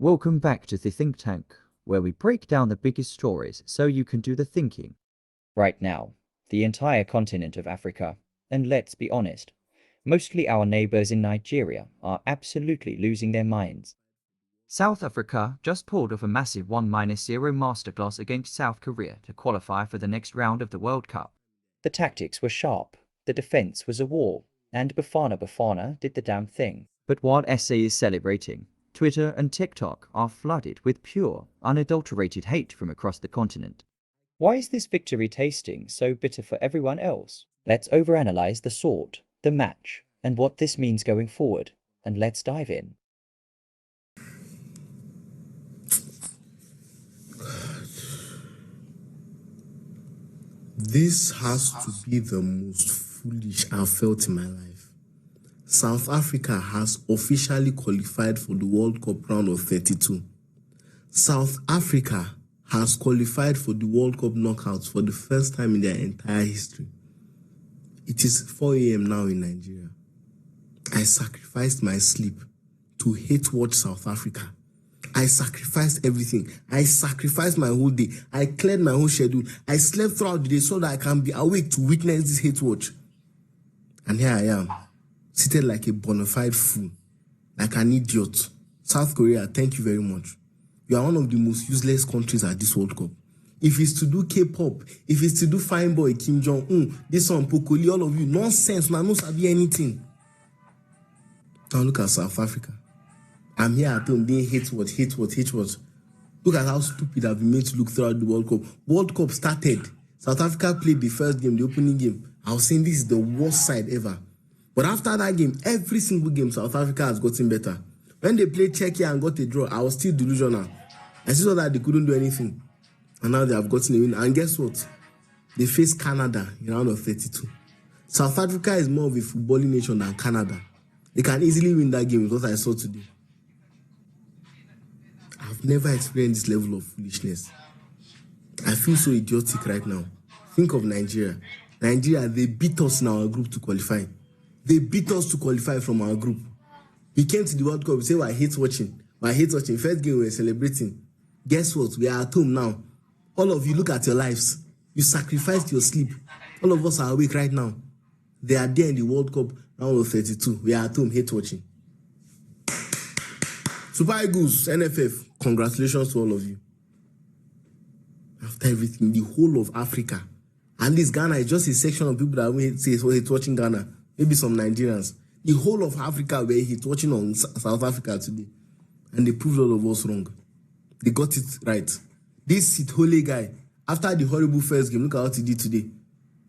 Welcome back to the Think Tank, where we break down the biggest stories so you can do the thinking. Right now, the entire continent of Africa, and let's be honest, mostly our neighbors in Nigeria, are absolutely losing their minds. South Africa just pulled off a massive 1-0 masterclass against South Korea to qualify for the next round of the World Cup. The tactics were sharp, the defense was a wall, and Bafana Bafana did the damn thing. But while SA is celebrating, Twitter and TikTok are flooded with pure, unadulterated hate from across the continent. Why is this victory tasting so bitter for everyone else? Let's overanalyze the sword, the match, and what this means going forward, and let's dive in. This has to be the most foolish I've felt in my life. South Africa has officially qualified for the World Cup round of 32. South Africa has qualified for the World Cup knockouts for the first time in their entire history. It is 4 a.m. now in Nigeria. I sacrificed my sleep to hate watch South Africa. I sacrificed everything. I sacrificed my whole day. I cleared my whole schedule. I slept throughout the day so that I can be awake to witness this hate watch. And here I am, seated like a bona fide fool, like an idiot. South Korea, thank you very much. You are one of the most useless countries at this World Cup. If it's to do K-pop, if it's to do fine boy Kim Jong-un, this one Pokoli, all of you, nonsense, man, no sabi anything. Now look at South Africa. I'm here at home, they hate what. Look at how stupid I've been made to look throughout the World Cup. World Cup started. South Africa played the first game, the opening game. I was saying this is the worst side ever. But after that game, every single game, South Africa has gotten better. When they played Czechia and got a draw, I was still delusional. I still saw that they couldn't do anything. And now they have gotten a win. And guess what? They face Canada in round of 32. South Africa is more of a footballing nation than Canada. They can easily win that game with what I saw today. I've never experienced this level of foolishness. I feel so idiotic right now. Think of Nigeria. Nigeria, they beat us in our group to qualify. They beat us to qualify from our group. We came to the World Cup, we say, I hate watching. First game we were celebrating. Guess what? We are at home now. All of you, look at your lives. You sacrificed your sleep. All of us are awake right now. They are there in the World Cup round of 32. We are at home, hate watching. Super Eagles, NFF, congratulations to all of you. After everything, the whole of Africa, and this Ghana is just a section of people that hate watching Ghana. Maybe some Nigerians. The whole of Africa were hate watching on South Africa today. And they proved all of us wrong. They got it right. This Sithole guy, after the horrible first game, look at what he did today.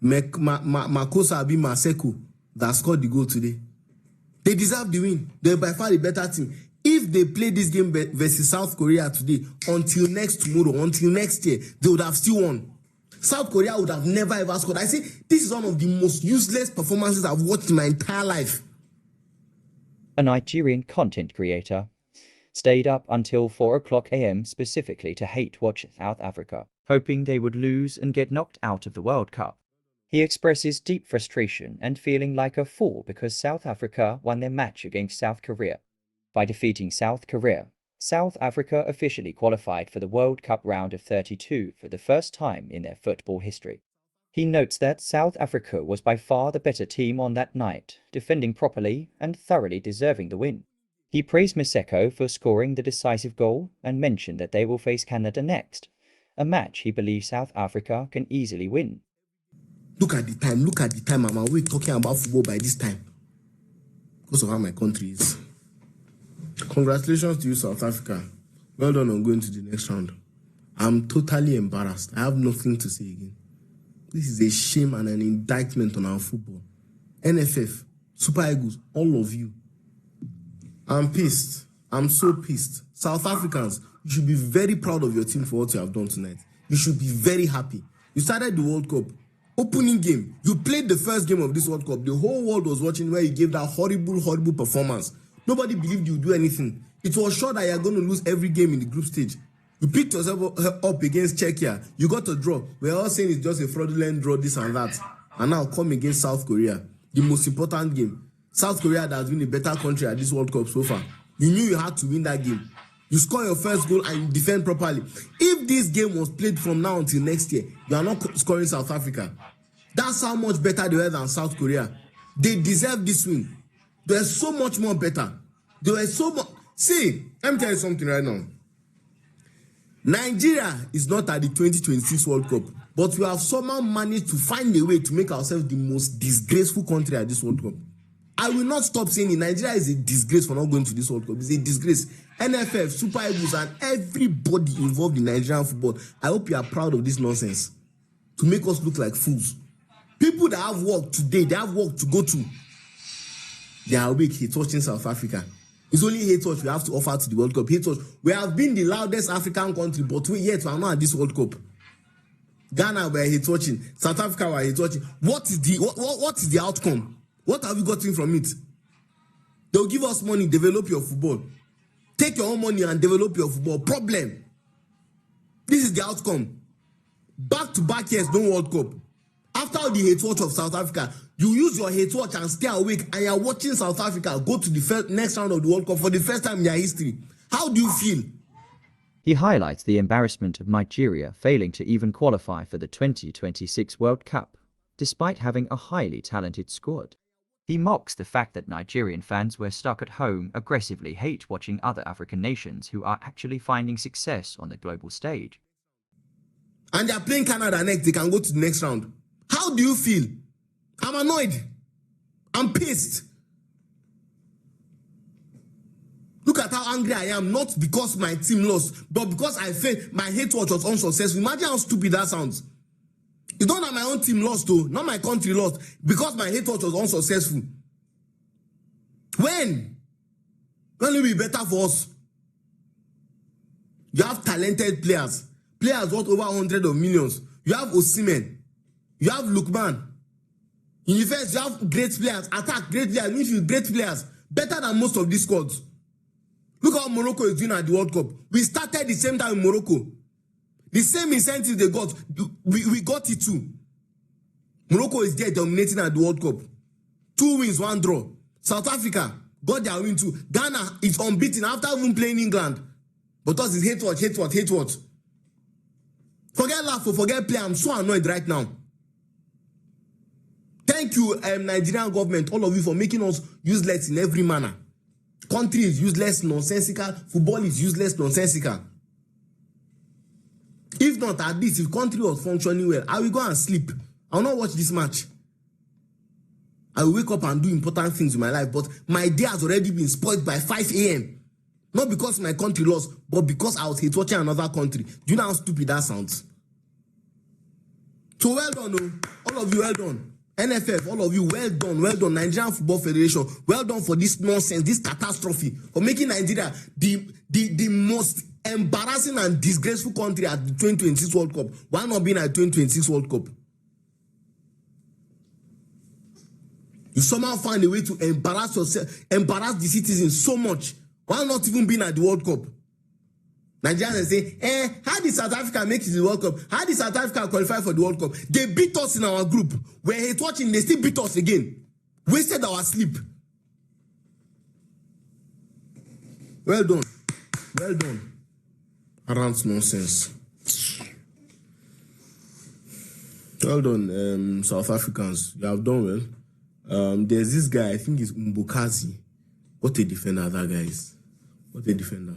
Makosa Abi Maseko that scored the goal today. They deserve the win. They're by far the better team. If they play this game versus South Korea today, until next tomorrow, until next year, they would have still won. South Korea would have never ever scored. I say this is one of the most useless performances I've watched in my entire life. A Nigerian content creator stayed up until 4 o'clock a.m. specifically to hate watch South Africa, hoping they would lose and get knocked out of the World Cup. He expresses deep frustration and feeling like a fool because South Africa won their match against South Korea. By defeating South Korea, South Africa officially qualified for the World Cup round of 32 for the first time in their football history. He notes that South Africa was by far the better team on that night, defending properly and thoroughly deserving the win. He praised Maseko for scoring the decisive goal and mentioned that they will face Canada next, a match he believes South Africa can easily win. Look at the time, I'm awake talking about football by this time. Because of how my country is. Congratulations to you, South Africa. Well done on going to the next round. I'm totally embarrassed. I have nothing to say again. This is a shame and an indictment on our football. NFF, Super Eagles, all of you. I'm pissed. I'm so pissed. South Africans, you should be very proud of your team for what you have done tonight. You should be very happy. You started the World Cup. Opening game. You played the first game of this World Cup. The whole world was watching where you gave that horrible performance. Nobody believed you would do anything. It was sure that you're going to lose every game in the group stage. You picked yourself up against Czechia. You got a draw. We're all saying it's just a fraudulent draw, this and that. And now come against South Korea. The most important game. South Korea that has been a better country at this World Cup so far. You knew you had to win that game. You score your first goal and you defend properly. If this game was played from now until next year, you are not scoring South Africa. That's how much better they were than South Korea. They deserve this win. They were so much more better. They were so much. See, let me tell you something right now. Nigeria is not at the 2026 World Cup, but we have somehow managed to find a way to make ourselves the most disgraceful country at this World Cup. I will not stop saying it. Nigeria is a disgrace for not going to this World Cup. It's a disgrace. NFF, Super Eagles, and everybody involved in Nigerian football, I hope you are proud of this nonsense to make us look like fools. People that have work today, they have work to go to. They are awake hate watching South Africa. It's only hate watch we have to offer to the World Cup. Hate watch. We have been the loudest African country, but yet we are not at this World Cup. Ghana were hate watching. South Africa were hate watching. What is the outcome? What have you gotten from it? They'll give us money, develop your football. Take your own money and develop your football. Problem. This is the outcome. Back-to-back years, no World Cup. After the hate watch of South Africa, you use your hate watch and stay awake and you're watching South Africa go to the next round of the World Cup for the first time in their history. How do you feel? He highlights the embarrassment of Nigeria failing to even qualify for the 2026 World Cup, despite having a highly talented squad. He mocks the fact that Nigerian fans were stuck at home aggressively hate watching other African nations who are actually finding success on the global stage. And they are playing Canada next, they can go to the next round. How do you feel? I'm annoyed. I'm pissed. Look at how angry I am, not because my team lost, but because I felt my hate watch was unsuccessful. Imagine how stupid that sounds. It's not that my own team lost, though, not my country lost, because my hate watch was unsuccessful. When will it be better for us? You have talented players worth over hundreds of millions. You have Osimhen. You have Lukman. In defense, you have great players. Attack, great players. Midfield, great players. Better than most of these squads. Look how Morocco is doing at the World Cup. We started the same time in Morocco. The same incentive they got, we got it too. Morocco is there dominating at the World Cup. 2 wins, 1 draw. South Africa got their win too. Ghana is unbeaten after even playing England. But us is hate watch. Forget laugh or forget play. I'm so annoyed right now. Thank you, Nigerian government, all of you, for making us useless in every manner. Country is useless, nonsensical. Football is useless, nonsensical. If not, at least if country was functioning well, I will go and sleep. I will not watch this match. I will wake up and do important things in my life, but my day has already been spoiled by 5 a.m. Not because my country lost, but because I was hate watching another country. Do you know how stupid that sounds? So well done, all of you, well done. NFF, all of you, well done. Nigerian Football Federation, well done for this nonsense, this catastrophe, for making Nigeria the most embarrassing and disgraceful country at the 2026 World Cup. Why not being at the 2026 World Cup? You somehow find a way to embarrass yourself, embarrass the citizens so much. Why not even being at the World Cup? Nigerians say, how did South Africa make it to the World Cup? How did South Africa qualify for the World Cup? They beat us in our group. We're hate watching, they still beat us again. Wasted our sleep. Well done. Around nonsense. Well done, South Africans. You have done well. There's this guy, I think it's Mbukazi. What a defender that guy is. What a defender.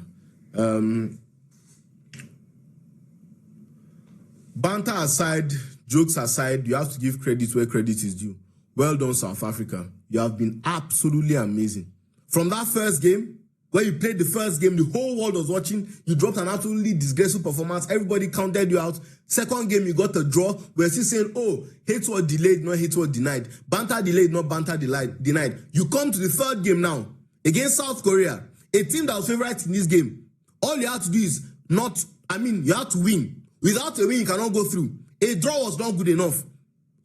Banter aside, jokes aside, you have to give credit where credit is due. Well done, South Africa. You have been absolutely amazing. From that first game, where you played the first game, the whole world was watching. You dropped an absolutely disgraceful performance. Everybody counted you out. Second game, you got a draw. We're still saying, oh, hate word delayed, not hate word denied. Banter delayed, not banter denied. You come to the third game now, against South Korea, a team that was favorite in this game. All you have to do is you have to win. Without a win, you cannot go through. A draw was not good enough.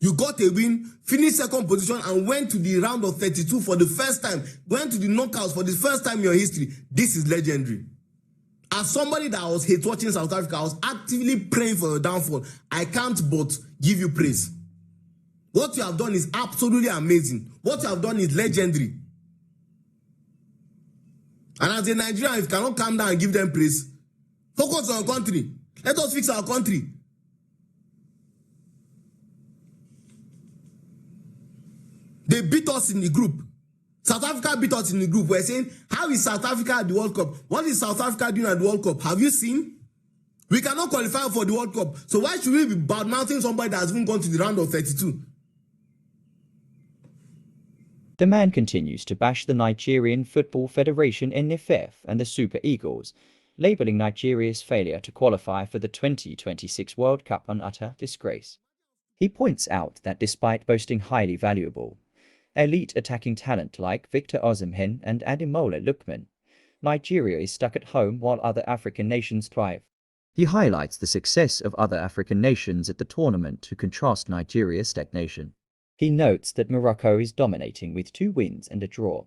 You got a win, finished second position, and went to the round of 32 for the first time. Went to the knockouts for the first time in your history. This is legendary. As somebody that was hate watching South Africa, I was actively praying for your downfall. I can't but give you praise. What you have done is absolutely amazing. What you have done is legendary. And as a Nigerian, if you cannot calm down and give them praise, focus on your country. Let us fix our country. They beat us in the group. South Africa beat us in the group. We're saying, how is South Africa at the World Cup? What is South Africa doing at the World Cup? Have you seen? We cannot qualify for the World Cup. So why should we be bad-mouthing somebody that has even gone to the round of 32? The man continues to bash the Nigerian Football Federation NFF and the Super Eagles, labeling Nigeria's failure to qualify for the 2026 World Cup an utter disgrace. He points out that despite boasting highly valuable, elite attacking talent like Victor Osimhen and Ademola Lookman, Nigeria is stuck at home while other African nations thrive. He highlights the success of other African nations at the tournament to contrast Nigeria's stagnation. He notes that Morocco is dominating with 2 wins and a draw.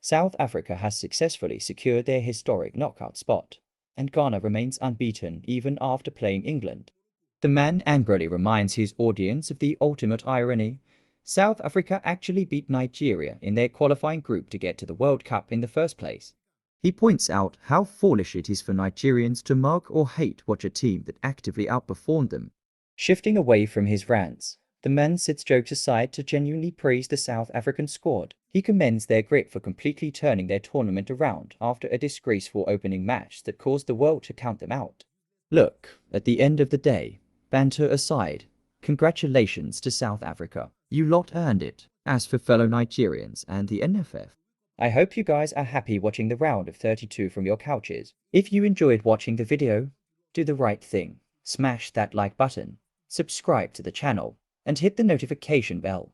South Africa has successfully secured their historic knockout spot, and Ghana remains unbeaten even after playing England. The man angrily reminds his audience of the ultimate irony. South Africa actually beat Nigeria in their qualifying group to get to the World Cup in the first place. He points out how foolish it is for Nigerians to mock or hate watch a team that actively outperformed them. Shifting away from his rants, the man sets jokes aside to genuinely praise the South African squad. He commends their grit for completely turning their tournament around after a disgraceful opening match that caused the world to count them out. Look, at the end of the day, banter aside, congratulations to South Africa. You lot earned it. As for fellow Nigerians and the NFF, I hope you guys are happy watching the round of 32 from your couches. If you enjoyed watching the video, do the right thing. Smash that like button, subscribe to the channel, and hit the notification bell.